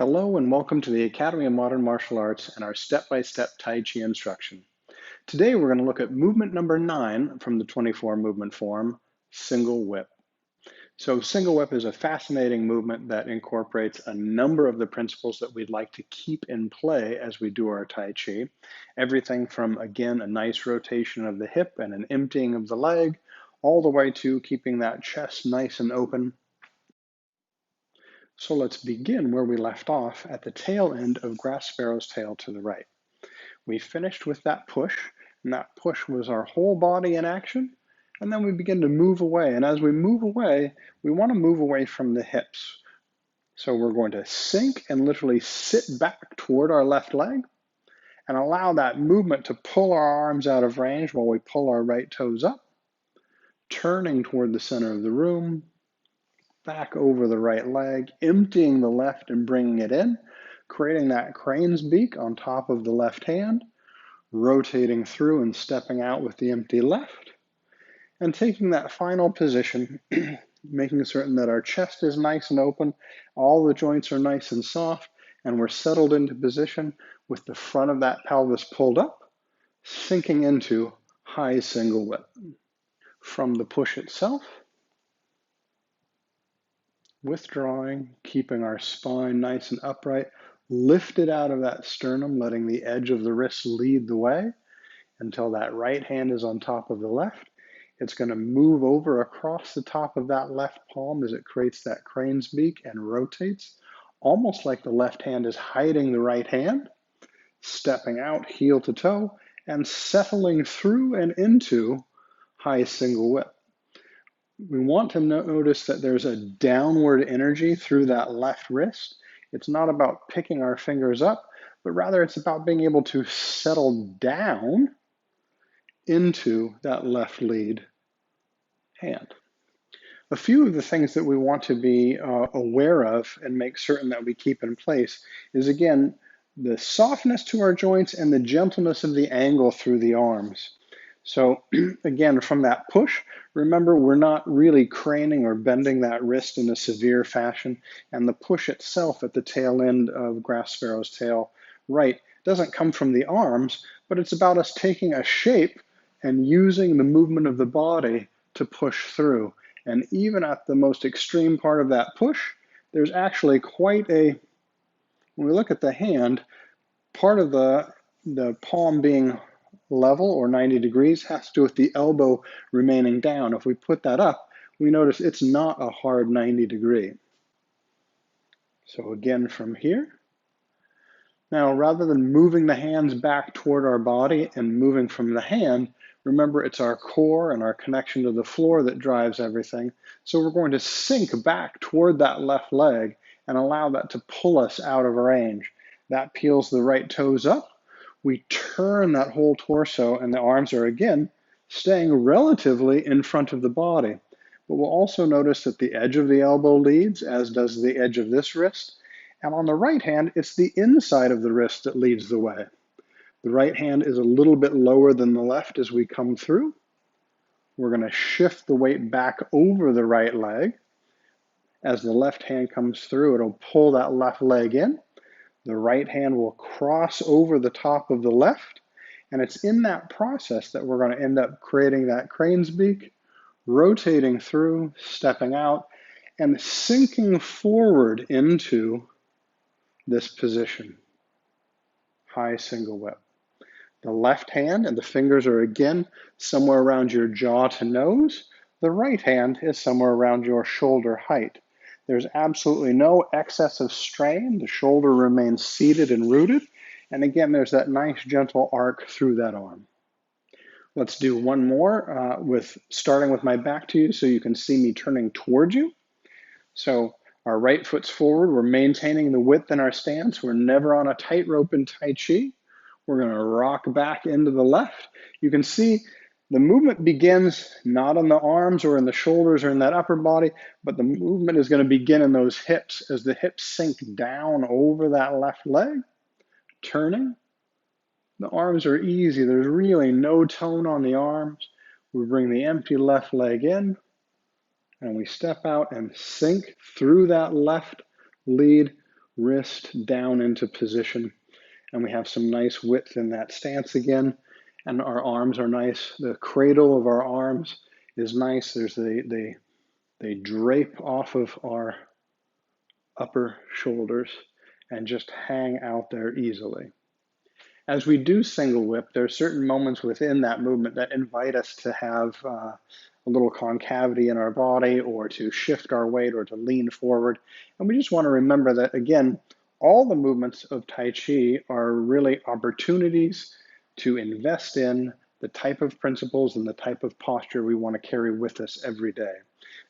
Hello and welcome to the Academy of Modern Martial Arts and our step-by-step Tai Chi instruction. Today we're going to look at movement number 9 from the 24 movement form, single whip. So single whip is a fascinating movement that incorporates a number of the principles that we'd like to keep in play as we do our Tai Chi. Everything from, again, a nice rotation of the hip and an emptying of the leg, all the way to keeping that chest nice and open. So let's begin where we left off at the tail end of grass sparrow's tail to the right. We finished with that push, and that push was our whole body in action. And then we begin to move away. And as we move away, we want to move away from the hips. So we're going to sink and literally sit back toward our left leg and allow that movement to pull our arms out of range while we pull our right toes up, turning toward the center of the room, back over the right leg, emptying the left and bringing it in, creating that crane's beak on top of the left hand, rotating through and stepping out with the empty left, and taking that final position, making certain that our chest is nice and open, all the joints are nice and soft, and we're settled into position with the front of that pelvis pulled up, sinking into high single whip. From the push itself, withdrawing, keeping our spine nice and upright, lifted out of that sternum, letting the edge of the wrist lead the way until that right hand is on top of the left. It's going to move over across the top of that left palm as it creates that crane's beak and rotates, almost like the left hand is hiding the right hand, stepping out heel to toe and settling through and into high single whip. We want to notice that there's a downward energy through that left wrist. It's not about picking our fingers up, but rather it's about being able to settle down into that left lead hand. A few of the things that we want to be aware of and make certain that we keep in place is, again, the softness to our joints and the gentleness of the angle through the arms. So again, from that push, remember we're not really craning or bending that wrist in a severe fashion, and the push itself at the tail end of grass sparrow's tail right doesn't come from the arms, but it's about us taking a shape and using the movement of the body to push through. And even at the most extreme part of that push, there's actually quite a, when we look at the hand, part of the palm being level or 90 degrees has to do with the elbow remaining down. If we put that up, we notice it's not a hard 90 degree. So again, from here. Now, rather than moving the hands back toward our body and moving from the hand, remember it's our core and our connection to the floor that drives everything. So we're going to sink back toward that left leg and allow that to pull us out of range. That peels the right toes up. We turn that whole torso and the arms are again staying relatively in front of the body. But we'll also notice that the edge of the elbow leads, as does the edge of this wrist. And on the right hand, it's the inside of the wrist that leads the way. The right hand is a little bit lower than the left as we come through. We're going to shift the weight back over the right leg. As the left hand comes through, it'll pull that left leg in. The right hand will cross over the top of the left. And it's in that process that we're going to end up creating that crane's beak, rotating through, stepping out, and sinking forward into this position, high single whip. The left hand and the fingers are again somewhere around your jaw to nose. The right hand is somewhere around your shoulder height. There's absolutely no excess of strain. The shoulder remains seated and rooted. And again, there's that nice gentle arc through that arm. Let's do one more starting with my back to you so you can see me turning towards you. So our right foot's forward. We're maintaining the width in our stance. We're never on a tightrope in Tai Chi. We're going to rock back into the left. You can see the movement begins not on the arms or in the shoulders or in that upper body, but the movement is going to begin in those hips as the hips sink down over that left leg, turning. The arms are easy. There's really no tone on the arms. We bring the empty left leg in, and we step out and sink through that left lead, wrist down into position, and we have some nice width in that stance again, and our arms are nice. The cradle of our arms is nice. They drape off of our upper shoulders and just hang out there easily. As we do single whip, there are certain moments within that movement that invite us to have a little concavity in our body, or to shift our weight, or to lean forward. And we just want to remember that, again, all the movements of Tai Chi are really opportunities to invest in the type of principles and the type of posture we want to carry with us every day.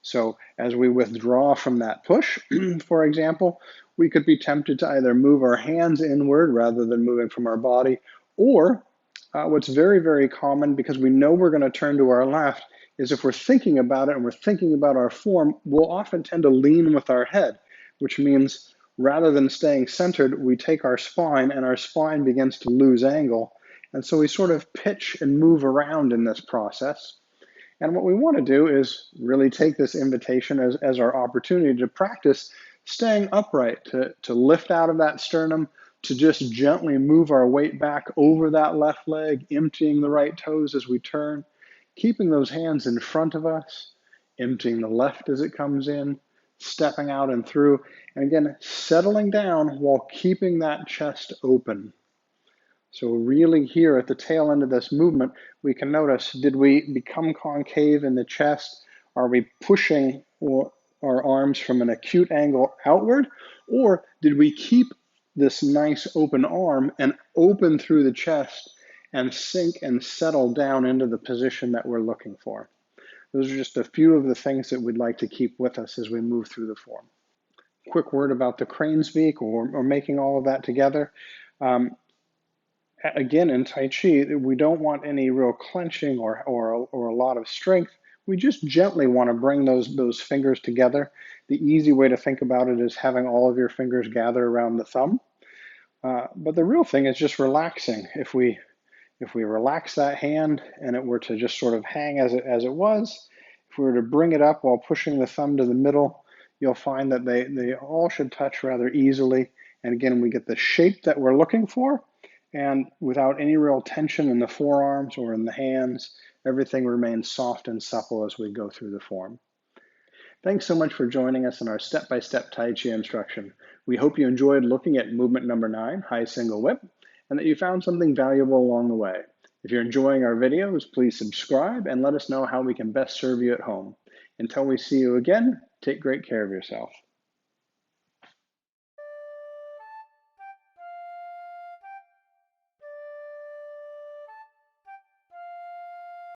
So as we withdraw from that push, for example, we could be tempted to either move our hands inward rather than moving from our body, or what's very, very common, because we know we're going to turn to our left, is if we're thinking about it and we're thinking about our form, we'll often tend to lean with our head, which means rather than staying centered, we take our spine and our spine begins to lose angle. And so we sort of pitch and move around in this process. And what we want to do is really take this invitation as our opportunity to practice staying upright, to lift out of that sternum, to just gently move our weight back over that left leg, emptying the right toes as we turn, keeping those hands in front of us, emptying the left as it comes in, stepping out and through, and again, settling down while keeping that chest open. So really here at the tail end of this movement, we can notice, did we become concave in the chest? Are we pushing our arms from an acute angle outward? Or did we keep this nice open arm and open through the chest and sink and settle down into the position that we're looking for? Those are just a few of the things that we'd like to keep with us as we move through the form. Quick word about the crane's beak, or making all of that together. Again, in Tai Chi, we don't want any real clenching or a lot of strength. We just gently want to bring those fingers together. The easy way to think about it is having all of your fingers gather around the thumb. But the real thing is just relaxing. If we relax that hand and it were to just sort of hang as it was, if we were to bring it up while pushing the thumb to the middle, you'll find that they all should touch rather easily. And again, we get the shape that we're looking for, and without any real tension in the forearms or in the hands, everything remains soft and supple as we go through the form. Thanks so much for joining us in our step-by-step Tai Chi instruction. We hope you enjoyed looking at movement number 9, high single whip, and that you found something valuable along the way. If you're enjoying our videos, please subscribe and let us know how we can best serve you at home. Until we see you again, take great care of yourself.